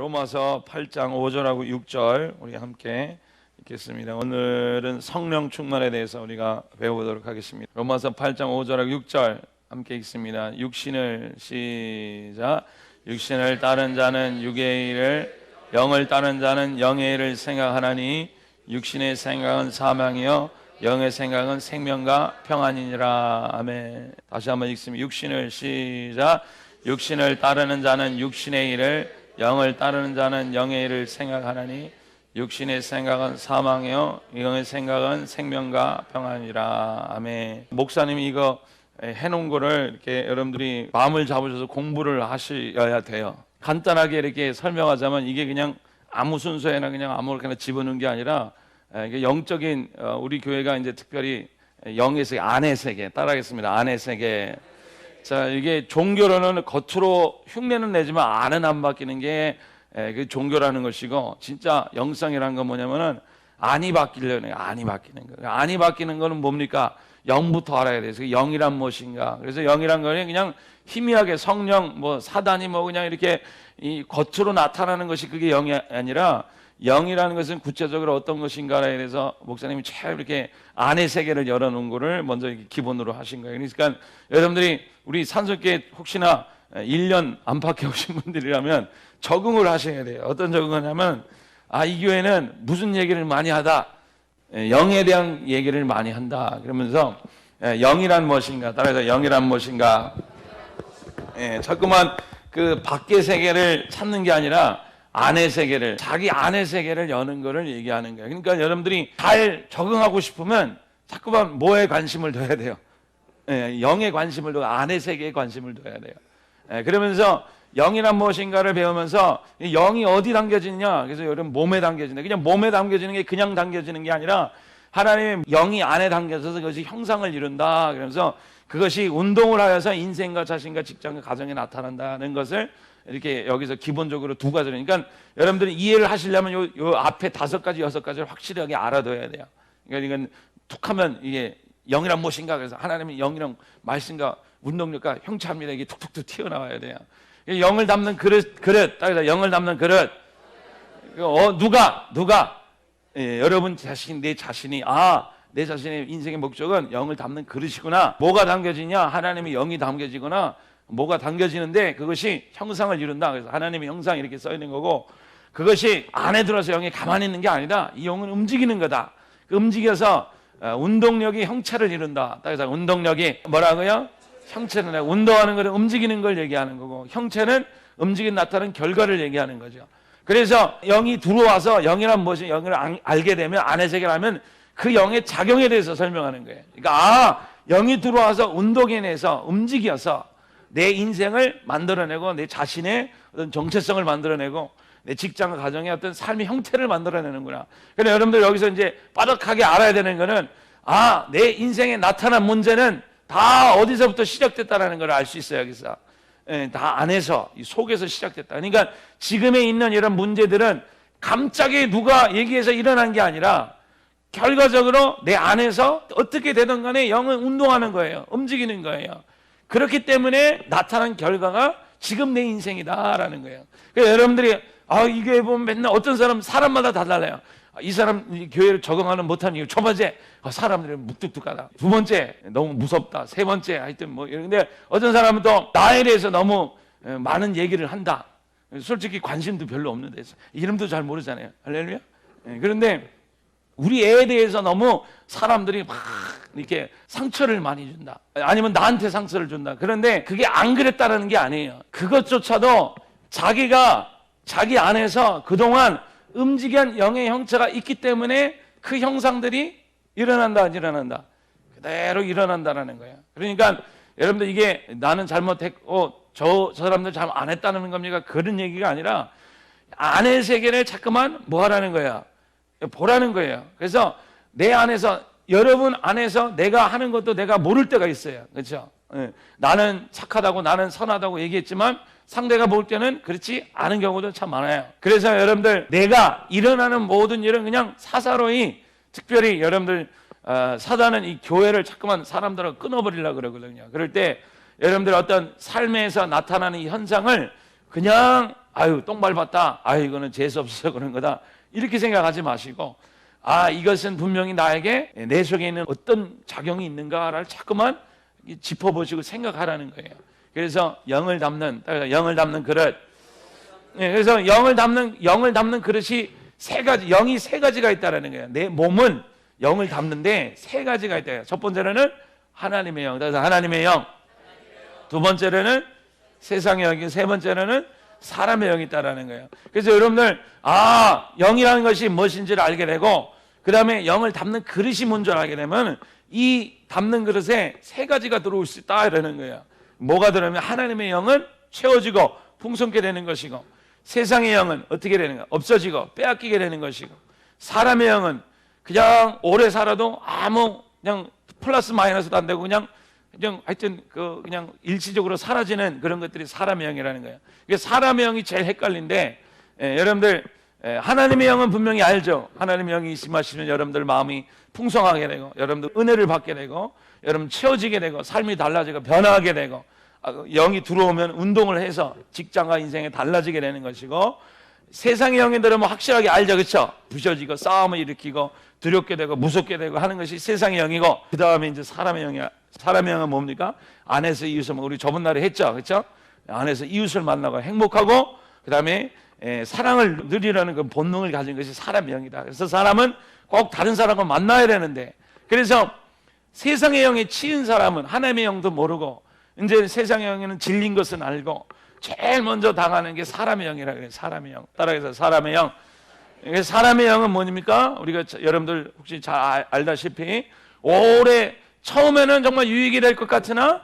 로마서 8장 5절하고 6절 우리 함께 읽겠습니다. 오늘은 성령 충만에 대해서 우리가 배워보도록 하겠습니다. 로마서 8장 5절하고 6절 함께 읽습니다. 육신을 시작. 육신을 따른 자는 육의 일을, 영을 따른 자는 영의 일을 생각하나니 육신의 생각은 사망이요 영의 생각은 생명과 평안이니라. 아멘. 다시 한번 읽습니다. 육신을 시작. 육신을 따르는 자는 육신의 일을, 영을 따르는 자는 영의 일을 생각하나니 육신의 생각은 사망이요 영의 생각은 생명과 평안이라. 아멘. 목사님이 이거 해놓은 거를 이렇게 여러분들이 마음을 잡으셔서 공부를 하셔야 돼요. 간단하게 이렇게 설명하자면 이게 그냥 아무 순서에나 그냥 아무렇게나 집어넣은 게 아니라 이게 영적인, 우리 교회가 이제 특별히 영의 세계, 안의 세계 따라하겠습니다. 안의 세계. 자, 이게 종교로는 겉으로 흉내는 내지만 안은 안 바뀌는 게 그 종교라는 것이고, 진짜 영성이라는 건 뭐냐면은 안이 바뀌려는 거예요. 안이 바뀌는 거예요. 안이 바뀌는 거는 뭡니까? 영부터 알아야 돼요. 그래서 영이란 무엇인가? 그래서 영이란 거는 그냥 희미하게 성령, 뭐 사단이 뭐 그냥 이렇게 이 겉으로 나타나는 것이 그게 영이 아니라, 영이라는 것은 구체적으로 어떤 것인가에 대해서 목사님이 참 이렇게 안의 세계를 열어놓은 거를 먼저 기본으로 하신 거예요. 그러니까 여러분들이 우리 산속교회 혹시나 1년 안팎에 오신 분들이라면 적응을 하셔야 돼요. 어떤 적응을 하면, 이 교회는 무슨 얘기를 많이 하다, 영에 대한 얘기를 많이 한다. 그러면서 영이란 무엇인가, 따라서 영이란 무엇인가, 자꾸만 그 밖의 세계를 찾는 게 아니라 안의 세계를, 자기 안의 세계를 여는 거를 얘기하는 거예요. 그러니까 여러분들이 잘 적응하고 싶으면 자꾸만 뭐에 관심을 둬야 돼요? 영에 관심을 두고 안의 세계에 관심을 둬야 돼요. 그러면서 영이란 무엇인가를 배우면서 영이 어디 담겨지느냐, 그래서 여러분 몸에 담겨진다. 그냥 몸에 담겨지는 게 그냥 담겨지는 게 아니라 하나님의 영이 안에 담겨져서 그것이 형상을 이룬다. 그러면서 그것이 운동을 하여서 인생과 자신과 직장과 가정에 나타난다는 것을 이렇게 여기서 기본적으로 두 가지를, 그러니까 여러분들이 이해를 하시려면 요 앞에 5가지 6가지를 확실하게 알아둬야 돼요. 그러니까 이건 툭하면 이게 영이란 무엇인가, 그래서 하나님의 영이란 말씀과 운동력과 형체합니다. 이게 툭툭툭 튀어나와야 돼요. 영을 담는 그릇, 따라서 영을 담는 그릇. 누가 여러분 자신, 내 자신이, 내 자신의 인생의 목적은 영을 담는 그릇이구나. 뭐가 담겨지냐? 하나님의 영이 담겨지거나 뭐가 담겨지는데 그것이 형상을 이룬다. 그래서 하나님의 형상 이렇게 써 있는 거고, 그것이 안에 들어서 영이 가만히 있는 게 아니라 이 영은 움직이는 거다. 그 움직여서 운동력이 형체를 이룬다. 그래서 운동력이 뭐라고요? 형체는 운동하는 거를 움직이는 걸 얘기하는 거고, 형체는 움직임 나타나는 결과를 얘기하는 거죠. 그래서 영이 들어와서 영이란 무엇이 영을 알게 되면, 안의 세계를 하면 그 영의 작용에 대해서 설명하는 거예요. 그러니까 영이 들어와서 운동에 대해서 움직여서 내 인생을 만들어내고 내 자신의 어떤 정체성을 만들어내고 내 직장과 가정의 어떤 삶의 형태를 만들어내는구나. 그래서 여러분들 여기서 이제 빠듯하게 알아야 되는 거는, 내 인생에 나타난 문제는 다 어디서부터 시작됐다는 걸 알 수 있어요. 여기서 다 안에서, 이 속에서 시작됐다. 그러니까 지금에 있는 이런 문제들은 갑자기 누가 얘기해서 일어난 게 아니라 결과적으로 내 안에서 어떻게 되든 간에 영은 운동하는 거예요. 움직이는 거예요. 그렇기 때문에 나타난 결과가 지금 내 인생이다라는 거예요. 그래서 여러분들이 이 교회 보면 맨날 어떤 사람마다 다 달라요. 이 사람 이 교회를 적응하는 못하는 이유, 첫 번째 사람들이 묵뚝뚝하다, 두 번째 너무 무섭다, 세 번째 하여튼 뭐 이런데, 어떤 사람은 또 나에 대해서 너무 많은 얘기를 한다. 솔직히 관심도 별로 없는 데서 이름도 잘 모르잖아요. 할렐루야. 그런데 우리 애에 대해서 너무 사람들이 막 이렇게 상처를 많이 준다, 아니면 나한테 상처를 준다. 그런데 그게 안 그랬다는 게 아니에요. 그것조차도 자기가 자기 안에서 그동안 움직인 영의 형체가 있기 때문에 그 형상들이 일어난다, 안 일어난다? 그대로 일어난다는 거예요. 그러니까 여러분들 이게 나는 잘못했고 저 사람들 잘 안 했다는 겁니까? 그런 얘기가 아니라 안의 세계를 자꾸만 뭐 하라는 거야? 보라는 거예요. 그래서 내 안에서, 여러분 안에서 내가 하는 것도 내가 모를 때가 있어요. 그렇죠? 나는 착하다고, 나는 선하다고 얘기했지만 상대가 볼 때는 그렇지 않은 경우도 참 많아요. 그래서 여러분들 내가 일어나는 모든 일은 그냥 사사로이, 특별히 여러분들 사단은 이 교회를 자꾸만 사람들하고 끊어버리려고 그러거든요. 그럴 때 여러분들 어떤 삶에서 나타나는 이 현상을 그냥 아유 똥 밟았다, 아유 이거는 재수 없어서 그런 거다, 이렇게 생각하지 마시고, 이것은 분명히 나에게 내 속에 있는 어떤 작용이 있는가를 자꾸만 짚어보시고 생각하라는 거예요. 그래서 영을 담는 그릇. 그래서 영을 담는 그릇이 세 가지, 영이 세 가지가 있다라는 거예요. 내 몸은 영을 담는데 세 가지가 있다. 첫 번째로는 하나님의 영, 그래서 하나님의 영. 두 번째로는 세상의 영, 세 번째로는 사람의 영이 있다라는 거예요. 그래서 여러분들 영이라는 것이 무엇인지를 알게 되고, 그 다음에 영을 담는 그릇이 뭔지 알게 되면 이 담는 그릇에 세 가지가 들어올 수 있다 이러는 거예요. 뭐가 들어오면 하나님의 영은 채워지고 풍성케 되는 것이고, 세상의 영은 어떻게 되는 거야? 없어지고 빼앗기게 되는 것이고, 사람의 영은 그냥 오래 살아도 그냥 플러스 마이너스도 안 되고 그냥 하여튼 그냥 일시적으로 사라지는 그런 것들이 사람의 영이라는 거예요. 사람의 영이 제일 헷갈린데, 여러분들 하나님의 영은 분명히 알죠. 하나님의 영이 있으시면 여러분들 마음이 풍성하게 되고, 여러분들 은혜를 받게 되고, 여러분 채워지게 되고, 삶이 달라지고 변화하게 되고, 영이 들어오면 운동을 해서 직장과 인생에 달라지게 되는 것이고, 세상의 영인들은 확실하게 알죠, 그렇죠? 부셔지고 싸움을 일으키고 두렵게 되고 무섭게 되고 하는 것이 세상의 영이고, 그 다음에 이제 사람의 영이야. 사람의 영은 뭡니까? 안에서 이웃을, 우리 저번 날에 했죠, 그렇죠? 안에서 이웃을 만나고 행복하고, 그 다음에 사랑을 누리려는 그 본능을 가진 것이 사람의 영이다. 그래서 사람은 꼭 다른 사람과 만나야 되는데, 그래서 세상의 영에 치인 사람은 하나님의 영도 모르고, 이제 세상의 영에는 질린 것은 알고 제일 먼저 당하는 게 사람의 영이라 그래요. 사람의 영. 따라해서 사람의 영. 사람의 영은 뭡니까? 우리가 여러분들 혹시 잘 알다시피 오래 처음에는 정말 유익이 될 것 같으나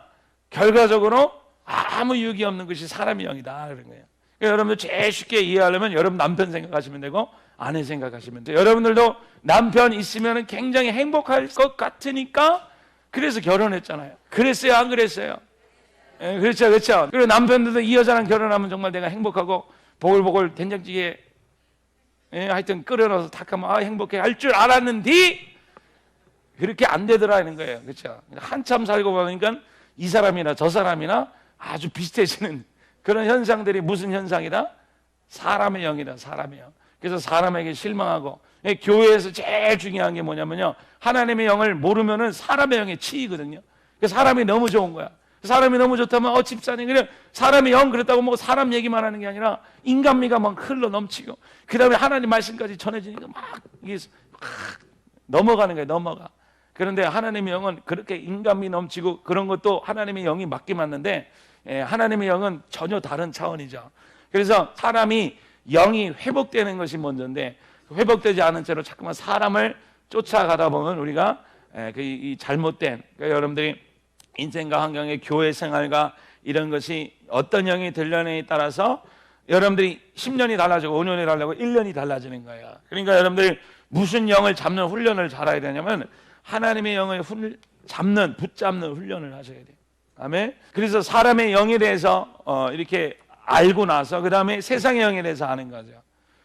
결과적으로 아무 유익이 없는 것이 사람의 영이다 그런 거예요. 그러니까 여러분들 제일 쉽게 이해하려면 여러분 남편 생각하시면 되고 아내 생각하시면 돼요. 여러분들도 남편 있으면 굉장히 행복할 것 같으니까 그래서 결혼했잖아요. 그랬어요, 안 그랬어요? 그렇죠, 그렇죠. 그리고 남편들도 이 여자랑 결혼하면 정말 내가 행복하고 보글보글 된장찌개 하여튼 끓여놔서 탁 하면 행복해 할 줄 알았는데 그렇게 안 되더라는 거예요. 그렇죠. 한참 살고 보니까 이 사람이나 저 사람이나 아주 비슷해지는 그런 현상들이 무슨 현상이다? 사람의 영이다, 사람의 영. 그래서 사람에게 실망하고, 교회에서 제일 중요한 게 뭐냐면요, 하나님의 영을 모르면은 사람의 영에 치이거든요. 사람이 너무 좋은 거야. 사람이 너무 좋다면 집사님 그냥 사람의 영 그랬다고 뭐 사람 얘기만 하는 게 아니라 인간미가 막 흘러 넘치고, 그 다음에 하나님 말씀까지 전해지니까 이게 넘어가는 거예요. 넘어가. 그런데 하나님의 영은 그렇게 인간미 넘치고 그런 것도 하나님의 영이 맞게 맞는데, 하나님의 영은 전혀 다른 차원이죠. 그래서 사람이 영이 회복되는 것이 먼저인데, 회복되지 않은 채로 자꾸만 사람을 쫓아가다 보면 우리가 이 잘못된, 그러니까 여러분들이 인생과 환경의 교회 생활과 이런 것이 어떤 영이 들려내에 따라서 여러분들이 10년이 달라지고 5년이 달라지고 1년이 달라지는 거예요. 그러니까 여러분들이 무슨 영을 잡는 훈련을 잘해야 되냐면 하나님의 영을 붙잡는 훈련을 하셔야 돼요. 아멘. 그래서 사람의 영에 대해서 이렇게 알고 나서 그 다음에 세상의 영에 대해서 아는 거죠.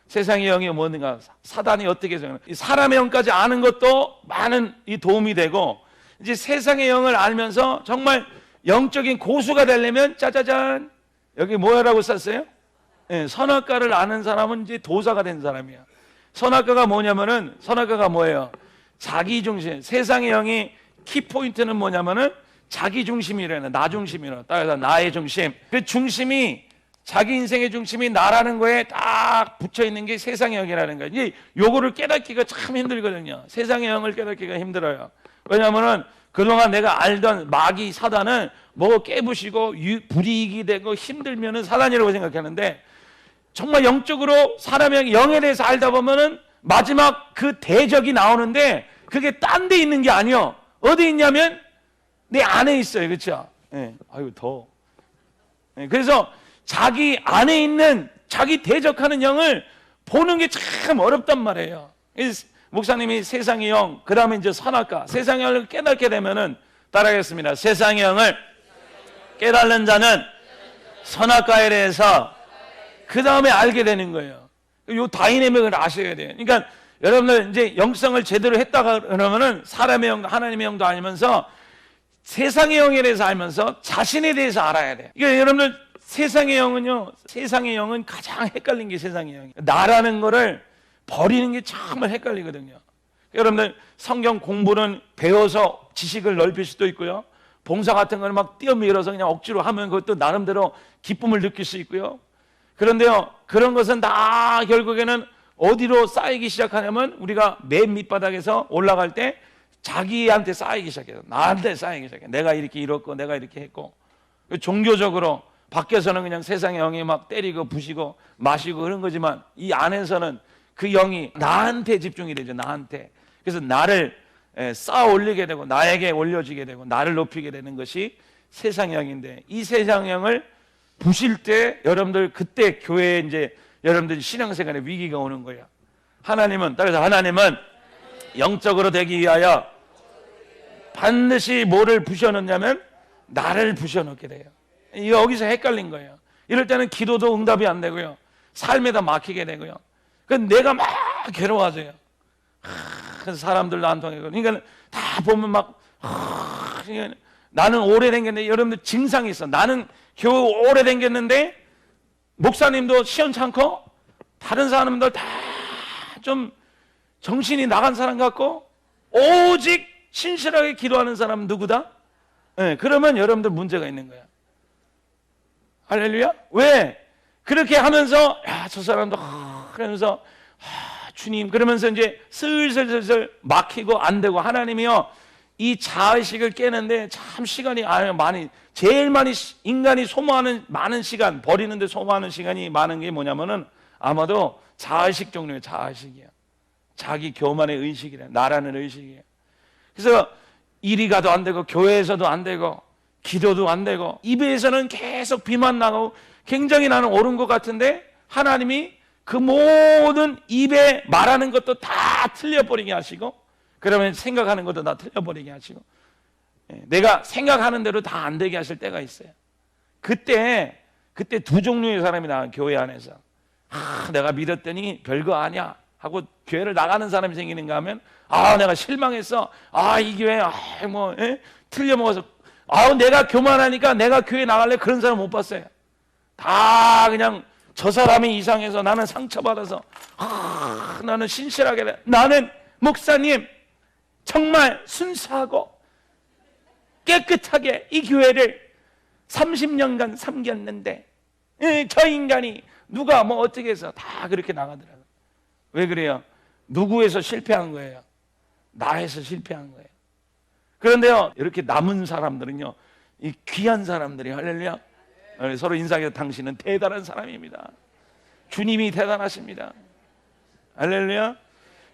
세상의 영이 뭔가, 사단이 어떻게 생각하는, 사람의 영까지 아는 것도 많은 도움이 되고, 이제 세상의 영을 알면서 정말 영적인 고수가 되려면 짜자잔, 여기 뭐라고 썼어요? 선악과를 아는 사람은 이제 도사가 된 사람이야. 선악과가 뭐냐면은, 선악과가 뭐예요? 자기 중심. 세상의 영이 키포인트는 뭐냐면은 자기 중심이라는, 나 중심이라. 따라서 나의 중심. 그 중심이, 자기 인생의 중심이 나라는 거에 딱 붙여 있는 게 세상의 영이라는 거예요. 이제 요거를 깨닫기가 참 힘들거든요. 세상의 영을 깨닫기가 힘들어요. 왜냐하면은 그동안 내가 알던 마귀 사단은 뭐 깨부시고 불이익이 되고 힘들면은 사단이라고 생각하는데, 정말 영적으로 사람의 영에 대해서 알다 보면은 마지막 그 대적이 나오는데 그게 딴 데 있는 게 아니요. 어디 있냐면 내 안에 있어요. 그렇죠? 아유 더워. 그래서 자기 안에 있는 자기 대적하는 영을 보는 게 참 어렵단 말이에요. 목사님이 세상의 영, 그 다음에 이제 선악과, 세상의 영을 깨닫게 되면은 따라하겠습니다. 세상의 영을 깨닫는 자는 선악과에 대해서 그 다음에 알게 되는 거예요. 이 다이내믹을 아셔야 돼요. 그러니까 여러분들 이제 영성을 제대로 했다가 그러면은 사람의 영, 하나님의 영도 알면서 세상의 영에 대해서 알면서 자신에 대해서 알아야 돼요. 그러니까 여러분들 세상의 영은요, 세상의 영은 가장 헷갈린 게 세상의 영이에요. 나라는 거를 버리는 게 정말 헷갈리거든요. 여러분들 성경 공부는 배워서 지식을 넓힐 수도 있고요, 봉사 같은 거는 막 뛰어밀어서 그냥 억지로 하면 그것도 나름대로 기쁨을 느낄 수 있고요. 그런데요, 그런 것은 다 결국에는 어디로 쌓이기 시작하냐면 우리가 맨 밑바닥에서 올라갈 때 자기한테 쌓이기 시작해요. 나한테 쌓이기 시작해요. 내가 이렇게 이뤘고 내가 이렇게 했고. 종교적으로 밖에서는 그냥 세상의 영이 막 때리고 부시고 마시고 그런 거지만 이 안에서는 그 영이 나한테 집중이 되죠. 나한테. 그래서 나를 쌓아 올리게 되고 나에게 올려지게 되고 나를 높이게 되는 것이 세상의 영인데, 이 세상의 영을 부실 때 여러분들 그때 교회에 이제 여러분들 신앙생활에 위기가 오는 거예요. 하나님은, 따라서 하나님은 영적으로 되기 위하여 반드시 뭐를 부셔넣냐면 나를 부셔넣게 돼요. 여기서 헷갈린 거예요. 이럴 때는 기도도 응답이 안 되고요, 삶에다 막히게 되고요. 그래서 내가 막 괴로워져요. 그래서 사람들도 안 통하고. 그러니까 다 보면 막 나는 오래 댕겼는데, 여러분들 증상이 있어. 나는 겨우 오래 댕겼는데 목사님도 시원찮고 다른 사람들 다 좀 정신이 나간 사람 같고 오직 신실하게 기도하는 사람은 누구다? 네, 그러면 여러분들 문제가 있는 거야. 할렐루야? 왜? 그렇게 하면서 저 사람도 그러면서 주님 그러면서 이제 슬슬 막히고 안 되고, 하나님이요 이 자의식을 깨는데 참 시간이 많이, 제일 많이 인간이 소모하는 많은 시간, 버리는데 소모하는 시간이 많은 게 뭐냐면은 아마도 자의식 종류예요. 자의식이야. 자기 교만의 의식이래. 나라는 의식이에요. 그래서 일이 가도 안 되고 교회에서도 안 되고 기도도 안 되고 입에서는 계속 비만 나고 굉장히 나는 옳은 것 같은데, 하나님이 그 모든 입에 말하는 것도 다 틀려버리게 하시고, 그러면 생각하는 것도 다 틀려버리게 하시고, 내가 생각하는 대로 다 안 되게 하실 때가 있어요. 그때 두 종류의 사람이 나와요. 교회 안에서 내가 믿었더니 별거 아니야 하고 교회를 나가는 사람이 생기는가 하면, 내가 실망했어, 이 교회 틀려먹어서, 내가 교만하니까 내가 교회 나갈래, 그런 사람 못 봤어요. 다 그냥 저 사람이 이상해서 나는 상처받아서 나는 신실하게, 나는 목사님 정말 순수하고 깨끗하게 이 교회를 30년간 섬겼는데 저 인간이 누가 뭐 어떻게 해서, 다 그렇게 나가더라고요. 왜 그래요? 누구에서 실패한 거예요? 나에서 실패한 거예요. 그런데요, 이렇게 남은 사람들은요, 이 귀한 사람들이, 할렐루야, 서로 인사해서 당신은 대단한 사람입니다. 주님이 대단하십니다. 할렐루야.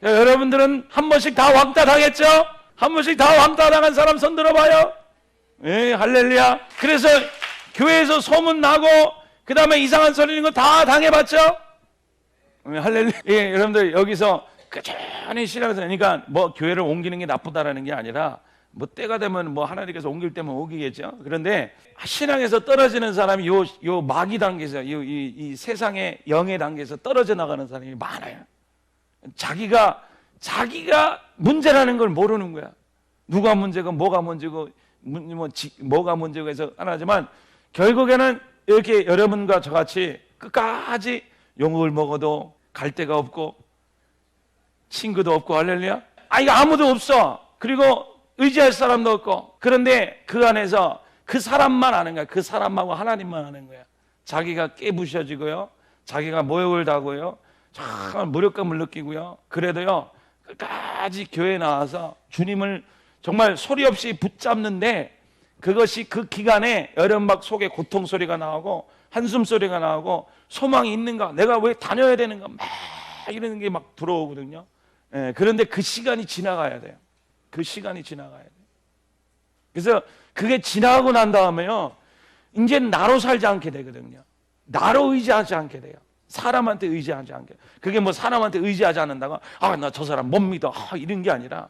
여러분들은 한 번씩 다 왕따 당했죠? 한 번씩 다 왕따 당한 사람 손 들어봐요. 할렐루야. 그래서 교회에서 소문 나고 그 다음에 이상한 소리 있는 거 다 당해봤죠? 할렐루야. 여러분들 여기서 꾸준히 신앙에서, 그러니까 뭐 교회를 옮기는 게 나쁘다라는 게 아니라, 뭐 때가 되면 뭐 하나님께서 옮길 때면 옮기겠죠. 그런데 신앙에서 떨어지는 사람이 요 마귀 단계에서 이 세상의 영의 단계에서 떨어져 나가는 사람이 많아요. 자기가 문제라는 걸 모르는 거야. 누가 문제고 뭐가 문제고 뭐가 문제고 해서 하나지만, 결국에는 이렇게 여러분과 저같이 끝까지 욕을 먹어도 갈 데가 없고 친구도 없고, 할렐루야, 이거 아무도 없어. 그리고 의지할 사람도 없고, 그런데 그 안에서 그 사람만 아는 거야. 그 사람하고 하나님만 아는 거야. 자기가 깨부셔지고요, 자기가 모욕을 당하고요, 정말 무력감을 느끼고요, 그래도요 끝까지 교회에 나와서 주님을 정말 소리 없이 붙잡는데, 그것이 그 기간에 여러분 막 속에 고통 소리가 나오고 한숨 소리가 나오고 소망이 있는가, 내가 왜 다녀야 되는가, 막 이런 게 막 들어오거든요. 그런데 그 시간이 지나가야 돼요. 그 시간이 지나가야 돼요. 그래서 그게 지나가고 난 다음에요, 이제 나로 살지 않게 되거든요. 나로 의지하지 않게 돼요. 사람한테 의지하지 않게. 그게 뭐 사람한테 의지하지 않는다고 나 저 사람 못 믿어 이런 게 아니라,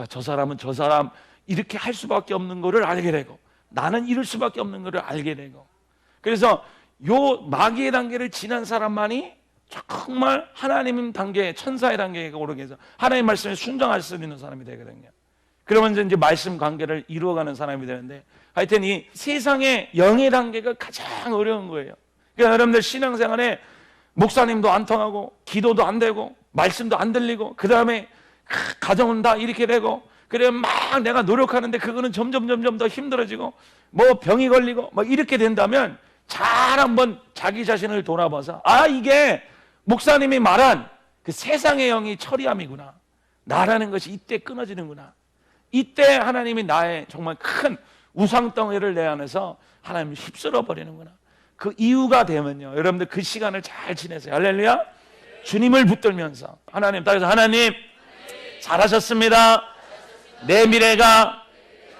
저 사람은 저 사람 이렇게 할 수밖에 없는 거를 알게 되고, 나는 이럴 수밖에 없는 거를 알게 되고, 그래서 요 마귀의 단계를 지난 사람만이 정말 하나님 단계, 천사의 단계에 오르게 해서 하나님 말씀에 순종할 수 있는 사람이 되거든요. 그러면서 이제 말씀 관계를 이루어가는 사람이 되는데, 하여튼 이 세상의 영의 단계가 가장 어려운 거예요. 그러니까 여러분들 신앙생활에 목사님도 안 통하고 기도도 안 되고 말씀도 안 들리고 그 다음에 가정은 다 이렇게 되고 그래 막 내가 노력하는데 그거는 점점 더 힘들어지고 뭐 병이 걸리고 막 이렇게 된다면 잘 한번 자기 자신을 돌아봐서 이게 목사님이 말한 그 세상의 영이 처리함이구나. 나라는 것이 이때 끊어지는구나. 이때 하나님이 나의 정말 큰 우상덩이를 내 안에서 하나님을 휩쓸어 버리는구나. 그 이유가 되면요, 여러분들 그 시간을 잘 지내세요. 할렐루야. 주님을 붙들면서 하나님 따라서 하나님 잘하셨습니다. 내 미래가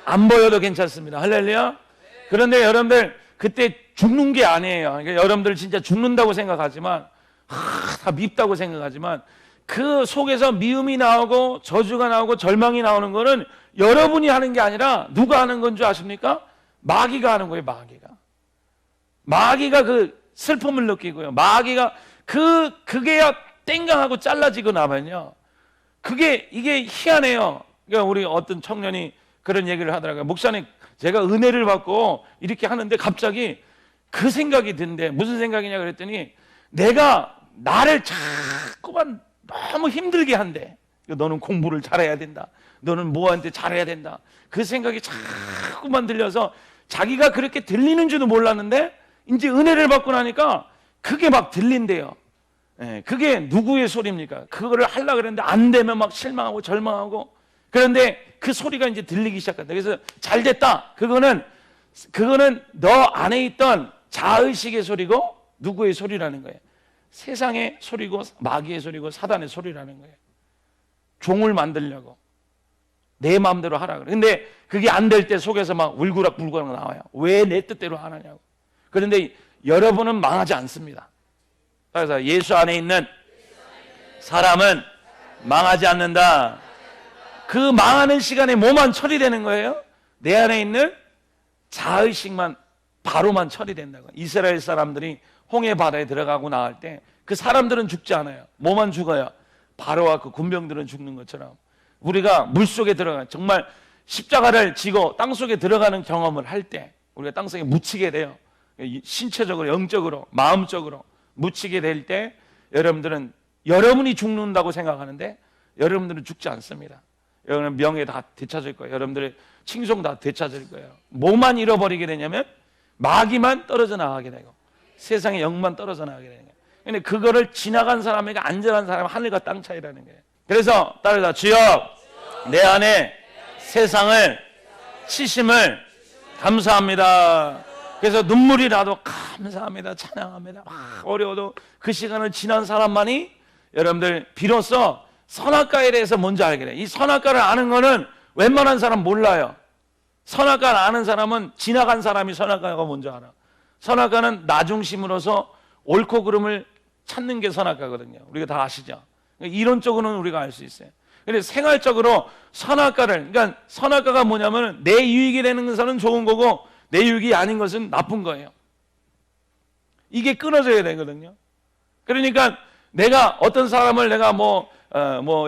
안 보여도 괜찮습니다. 할렐루야. 그런데 여러분들 그때 죽는 게 아니에요. 그러니까 여러분들 진짜 죽는다고 생각하지만 다 밉다고 생각하지만 그 속에서 미움이 나오고 저주가 나오고 절망이 나오는 거는 여러분이 하는 게 아니라 누가 하는 건 줄 아십니까? 마귀가 하는 거예요. 마귀가 그 슬픔을 느끼고요. 마귀가 그게 땡강하고 잘라지고 나면요, 이게 희한해요. 그러니까 우리 어떤 청년이 그런 얘기를 하더라고요. 목사님, 제가 은혜를 받고 이렇게 하는데 갑자기 그 생각이 드는데 무슨 생각이냐 그랬더니 내가 나를 자꾸만 너무 힘들게 한대. 너는 공부를 잘해야 된다. 너는 뭐한테 잘해야 된다. 그 생각이 자꾸만 들려서 자기가 그렇게 들리는 줄도 몰랐는데 이제 은혜를 받고 나니까 그게 막 들린대요. 그게 누구의 소리입니까? 그거를 하려고 그랬는데 안 되면 막 실망하고 절망하고, 그런데 그 소리가 이제 들리기 시작한다. 그래서 잘 됐다. 그거는 너 안에 있던 자의식의 소리고 누구의 소리라는 거예요? 세상의 소리고 마귀의 소리고 사단의 소리라는 거예요. 종을 만들려고 내 마음대로 하라 그래. 근데 그게 안 될 때 속에서 막 울그락불그락 나와요. 왜 내 뜻대로 하느냐고. 그런데 여러분은 망하지 않습니다. 그래서 예수 안에 있는 사람은 망하지 않는다. 그 망하는 시간에 뭐만 처리되는 거예요? 내 안에 있는 자의식만 바로만 처리된다고. 이스라엘 사람들이 홍해 바다에 들어가고 나올 때 그 사람들은 죽지 않아요. 뭐만 죽어요? 바로와 그 군병들은 죽는 것처럼 우리가 물속에 들어가 정말 십자가를 지고 땅속에 들어가는 경험을 할 때 우리가 땅속에 묻히게 돼요. 신체적으로, 영적으로, 마음적으로 묻히게 될 때 여러분이 죽는다고 생각하는데 여러분들은 죽지 않습니다. 여러분 명예 다 되찾을 거예요. 여러분들의 칭송 다 되찾을 거예요. 뭐만 잃어버리게 되냐면 마귀만 떨어져 나가게 되고 세상의 영만 떨어져 나가게 되는 거예요. 근데 그거를 지나간 사람에게 안전한 사람은 하늘과 땅 차이라는 거예요. 그래서 따라서 주여 내 안에 세상을 치심을 감사합니다. 그래서 눈물이 나도 감사합니다, 찬양합니다. 막 어려워도 그 시간을 지난 사람만이 여러분들 비로소 선악과에 대해서 먼저 알게 돼요. 이 선악과를 아는 거는 웬만한 사람 몰라요. 선악과를 아는 사람은 지나간 사람이 선악과가 먼저 알아. 선악과는 나 중심으로서 옳고 그름을 찾는 게 선악과거든요. 우리가 다 아시죠? 이론적으로는 우리가 알 수 있어요. 그런데 생활적으로 그러니까 선악과가 뭐냐면 내 유익이 되는 것은 좋은 거고 내 유익이 아닌 것은 나쁜 거예요. 이게 끊어져야 되거든요. 그러니까 내가 어떤 사람을 내가 뭐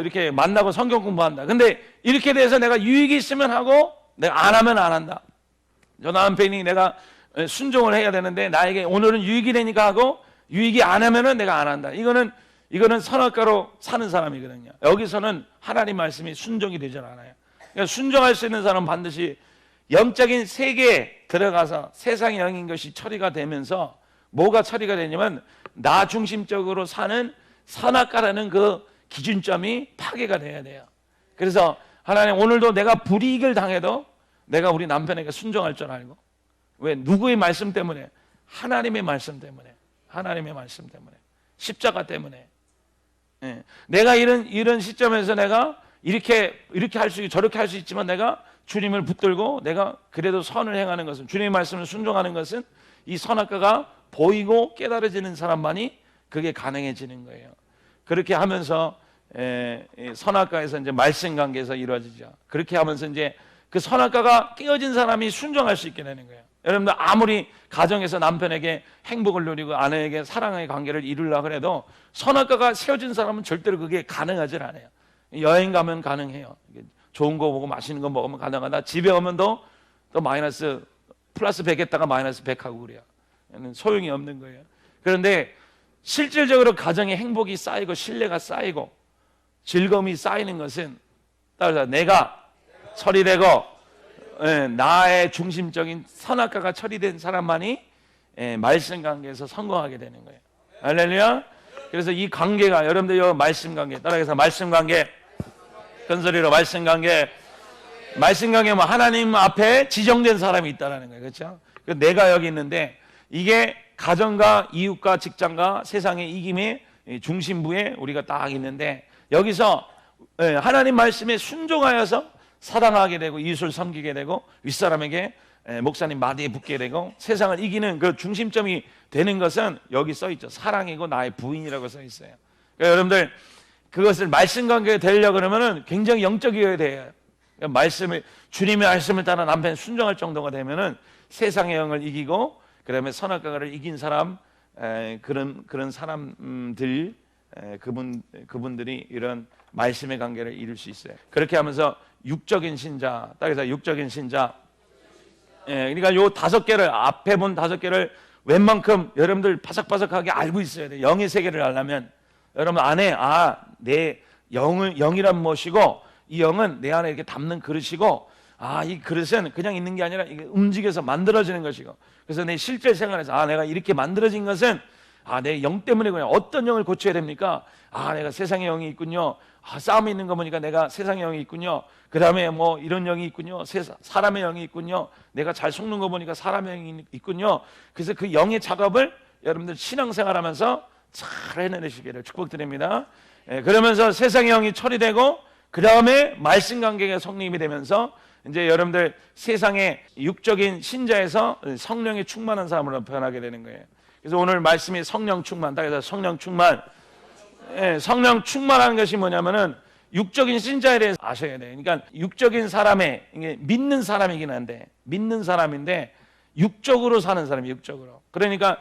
이렇게 만나고 성경 공부한다. 근데 이렇게 돼서 내가 유익이 있으면 하고 내가 안 하면 안 한다. 저 남편이 내가 순종을 해야 되는데 나에게 오늘은 유익이 되니까 하고 유익이 안 하면은 내가 안 한다. 이거는 선악과로 사는 사람이거든요. 여기서는 하나님 말씀이 순종이 되지 않아요. 그러니까 순종할 수 있는 사람은 반드시 영적인 세계에 들어가서 세상의 영인 것이 처리가 되면서 뭐가 처리가 되냐면 나 중심적으로 사는 선악과라는 그 기준점이 파괴가 돼야 돼요. 그래서 하나님 오늘도 내가 불이익을 당해도 내가 우리 남편에게 순종할 줄 알고, 왜? 누구의 말씀 때문에? 하나님의 말씀 때문에. 하나님의 말씀 때문에. 십자가 때문에. 내가 이런 시점에서 내가 이렇게 할 수, 저렇게 할 수 있지만 내가 주님을 붙들고 내가 그래도 선을 행하는 것은, 주님의 말씀을 순종하는 것은 이 선악과가 보이고 깨달아지는 사람만이 그게 가능해지는 거예요. 그렇게 하면서 선악과에서 이제 말씀 관계에서 이루어지죠. 그렇게 하면서 이제 그 선악과가 깨어진 사람이 순종할 수 있게 되는 거예요. 여러분들 아무리 가정에서 남편에게 행복을 누리고 아내에게 사랑의 관계를 이루려고 해도 선악과가 세워진 사람은 절대로 그게 가능하지 않아요. 여행 가면 가능해요. 좋은 거 보고 맛있는 거 먹으면 가능하다. 집에 오면 또 마이너스 플러스 100 했다가 마이너스 100 하고 그래요. 소용이 없는 거예요. 그런데 실질적으로 가정의 행복이 쌓이고 신뢰가 쌓이고 즐거움이 쌓이는 것은 따라서 내가 처리되고 나의 중심적인 선악과가 처리된 사람만이 말씀 관계에서 성공하게 되는 거예요. 할렐루야. 그래서 이 관계가 여러분들 이 말씀 관계 따라해서 말씀 관계 큰 소리로 말씀 관계 뭐 하나님 앞에 지정된 사람이 있다라는 거예요. 그렇죠? 내가 여기 있는데 이게 가정과 이웃과 직장과 세상의 이김의 중심부에 우리가 딱 있는데 여기서 하나님 말씀에 순종하여서 사랑하게 되고 이웃을 섬기게 되고 윗사람에게 목사님 마디에 붙게 되고 세상을 이기는 그 중심점이 되는 것은 여기 써 있죠. 사랑이고 나의 부인이라고 써 있어요. 그러니까 여러분들 그것을 말씀 관계가 되려고 그러면은 굉장히 영적이어야 돼요. 그러니까 말씀을 주님의 말씀을 따라 남편 순종할 정도가 되면은 세상의 영을 이기고 그다음에 선악과를 이긴 사람 그런 사람들 그분들이 이런 말씀의 관계를 이룰 수 있어요. 그렇게 하면서 육적인 신자, 따라서 육적인 신자. 그러니까 요 5개를 앞에 본 5개를 웬만큼 여러분들 바삭바삭하게 알고 있어야 돼요. 영의 세계를 알려면 여러분 안에 내 영이란 무엇이고 이 영은 내 안에 이렇게 담는 그릇이고 이 그릇은 그냥 있는 게 아니라 이게 움직여서 만들어지는 것이고 그래서 내 실제 생활에서 내가 이렇게 만들어진 것은 내 영 때문에 그냥 어떤 영을 고쳐야 됩니까? 내가 세상의 영이 있군요. 싸움이 있는 거 보니까 내가 세상의 영이 있군요. 그 다음에 뭐 이런 영이 있군요. 사람의 영이 있군요. 내가 잘 속는 거 보니까 사람의 영이 있군요. 그래서 그 영의 작업을 여러분들 신앙생활하면서 잘 해내시기를 축복드립니다. 그러면서 세상의 영이 처리되고 그 다음에 말씀 관계가 성립이 되면서 이제 여러분들 세상의 육적인 신자에서 성령이 충만한 사람으로 변하게 되는 거예요. 그래서 오늘 말씀이 성령 충만, 그래서 성령 충만. 성령 충만하는 것이 뭐냐면은 육적인 신자에 대해서 아셔야 돼요. 그러니까 육적인 사람의 이게 믿는 사람이긴 한데 믿는 사람인데 육적으로 사는 사람이 육적으로. 그러니까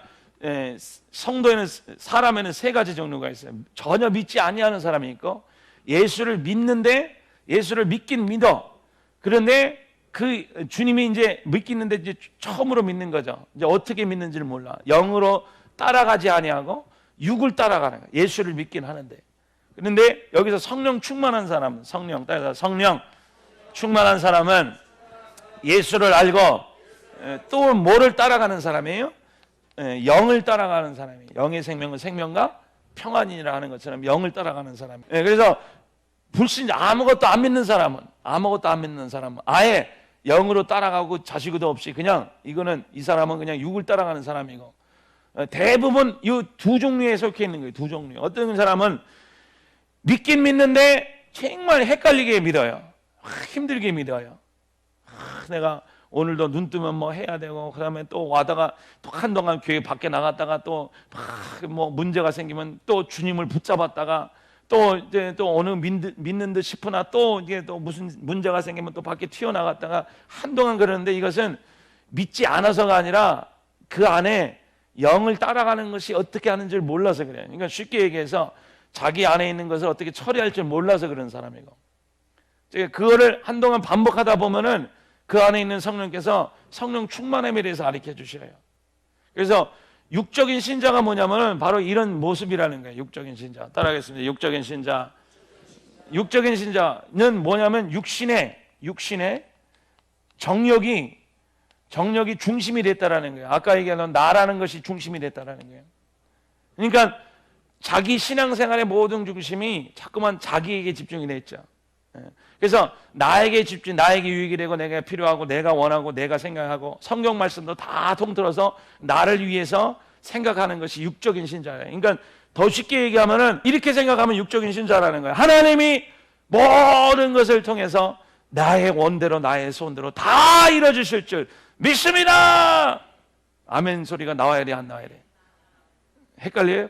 성도에는 사람에는 3가지 종류가 있어요. 전혀 믿지 아니하는 사람이 있고 예수를 믿는데 예수를 믿긴 믿어. 그런데 그 주님이 이제 믿기는데 이제 처음으로 믿는 거죠. 이제 어떻게 믿는지를 몰라. 영으로 따라가지 아니하고 육을 따라가는 거예요. 예수를 믿긴 하는데. 그런데 여기서 성령 충만한 사람은 성령 충만한 사람은 예수를 알고 또 뭐를 따라가는 사람이에요? 영을 따라가는 사람이에요. 영의 생명은 생명과 평안이라 하는 것처럼 영을 따라가는 사람이에요. 그래서 불신자 아무것도 안 믿는 사람은 아예 영으로 따라가고 자식도 없이 그냥 이 사람은 그냥 육을 따라가는 사람이고 대부분 이 2 종류에 속해 있는 거예요. 2 종류. 어떤 사람은 믿긴 믿는데 정말 헷갈리게 믿어요. 힘들게 믿어요. 내가 오늘도 눈 뜨면 뭐 해야 되고 그다음에 또 와다가 또 한동안 교회 밖에 나갔다가 또 뭐 문제가 생기면 또 주님을 붙잡았다가 또 이제 또 어느 믿는 듯 싶으나 또 이게 또 무슨 문제가 생기면 또 밖에 튀어나갔다가 한동안 그러는데 이것은 믿지 않아서가 아니라 그 안에 영을 따라가는 것이 어떻게 하는지를 몰라서 그래요. 그러니까 쉽게 얘기해서 자기 안에 있는 것을 어떻게 처리할 줄 몰라서 그런 사람이고 그거를 한동안 반복하다 보면은 그 안에 있는 성령께서 성령 충만함에 대해서 가르쳐 주셔요. 그래서 육적인 신자가 뭐냐면 바로 이런 모습이라는 거예요. 육적인 신자. 따라하겠습니다. 육적인 신자는 뭐냐면 육신의 정력이 중심이 됐다라는 거예요. 아까 얘기한 나라는 것이 중심이 됐다라는 거예요. 그러니까 자기 신앙생활의 모든 중심이 자꾸만 자기에게 집중이 됐죠. 그래서 나에게 집중, 나에게 유익이 되고 내가 필요하고 내가 원하고 내가 생각하고 성경 말씀도 다 통틀어서 나를 위해서 생각하는 것이 육적인 신자예요. 그러니까 더 쉽게 얘기하면은 이렇게 생각하면 육적인 신자라는 거예요. 하나님이 모든 것을 통해서 나의 원대로 나의 소원대로 다 이루어주실 줄 믿습니다. 아멘 소리가 나와야 돼, 안 나와야 돼? 헷갈려요?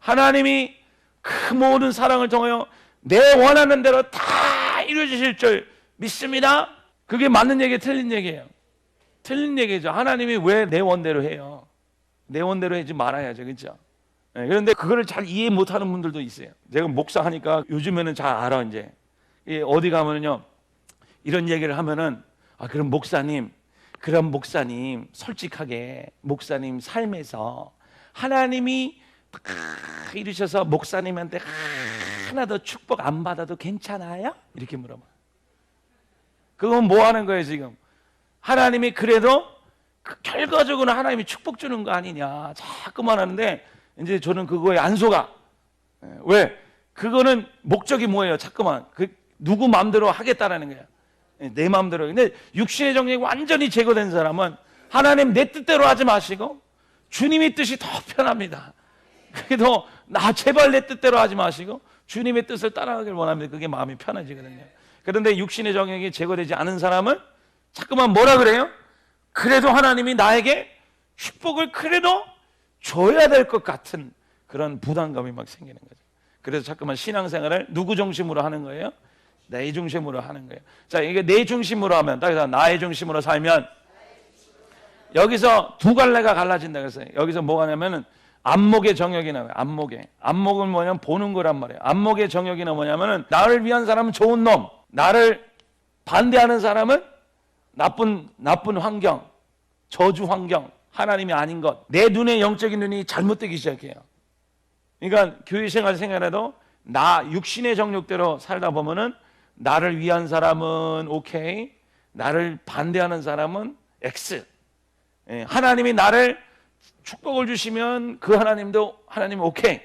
하나님이 그 모든 사랑을 통하여 내 원하는 대로 다 이루어주실 줄 믿습니다. 그게 맞는 얘기예요, 틀린 얘기예요? 틀린 얘기죠. 하나님이 왜 내 원대로 해요? 내 원대로 하지 말아야죠, 그렇죠? 그런데 그거를 잘 이해 못하는 분들도 있어요. 제가 목사하니까 요즘에는 잘 알아. 이제 어디 가면은요 이런 얘기를 하면은 그럼 목사님 그럼 목사님, 솔직하게 목사님 삶에서 하나님이 이러셔서 목사님한테 하나도 축복 안 받아도 괜찮아요? 이렇게 물어봐. 그건 뭐 하는 거예요 지금? 하나님이 그래도 결과적으로 하나님이 축복 주는 거 아니냐 자꾸만 하는데, 이제 저는 그거에 안 속아. 왜? 그거는 목적이 뭐예요? 자꾸만 누구 마음대로 하겠다라는 거야. 내 마음대로. 근데 육신의 정욕이 완전히 제거된 사람은 하나님 내 뜻대로 하지 마시고 주님의 뜻이 더 편합니다. 그래도 나 제발 내 뜻대로 하지 마시고 주님의 뜻을 따라가길 원합니다. 그게 마음이 편해지거든요. 그런데 육신의 정욕이 제거되지 않은 사람은 자꾸만 뭐라 그래요? 그래도 하나님이 나에게 축복을 그래도 줘야 될 것 같은 그런 부담감이 막 생기는 거죠. 그래서 자꾸만 신앙생활을 누구 중심으로 하는 거예요? 내 중심으로 하는 거예요. 자, 이게 내 중심으로 하면, 딱 나의 중심으로 살면 여기서 두 갈래가 갈라진다 그랬어요. 여기서 뭐가 냐면은 안목의 정욕이 나와요. 안목은 뭐냐면 보는 거란 말이에요. 안목의 정욕이 뭐냐면은 나를 위한 사람은 좋은 놈, 나를 반대하는 사람은 나쁜 환경, 저주 환경, 하나님이 아닌 것. 내 눈에 영적인 눈이 잘못되기 시작해요. 그러니까 교회 생활해도 나 육신의 정욕대로 살다 보면은 나를 위한 사람은 오케이, 나를 반대하는 사람은 X. 하나님이 나를 축복을 주시면 그 하나님도 하나님 오케이.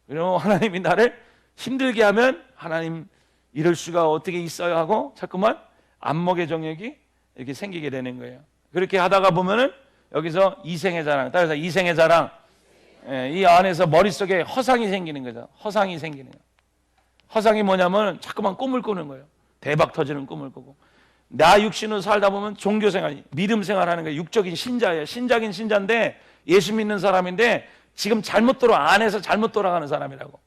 그리고 하나님이 나를 힘들게 하면 하나님 이럴 수가 어떻게 있어요 하고 자꾸만 안목의 정욕이 이렇게 생기게 되는 거예요. 그렇게 하다가 보면은 여기서 이생의 자랑, 따라서 이생의 자랑, 이 안에서 머릿속에 허상이 생기는 거죠. 허상이 생기는 거예요. 허상이 뭐냐면 자꾸만 꿈을 꾸는 거예요. 대박 터지는 꿈을 꾸고, 나 육신으로 살다 보면 종교생활, 믿음생활하는 거예요. 육적인 신자예요. 신자긴 신자인데 예수 믿는 사람인데 지금 안에서 잘못 돌아가는 사람이라고.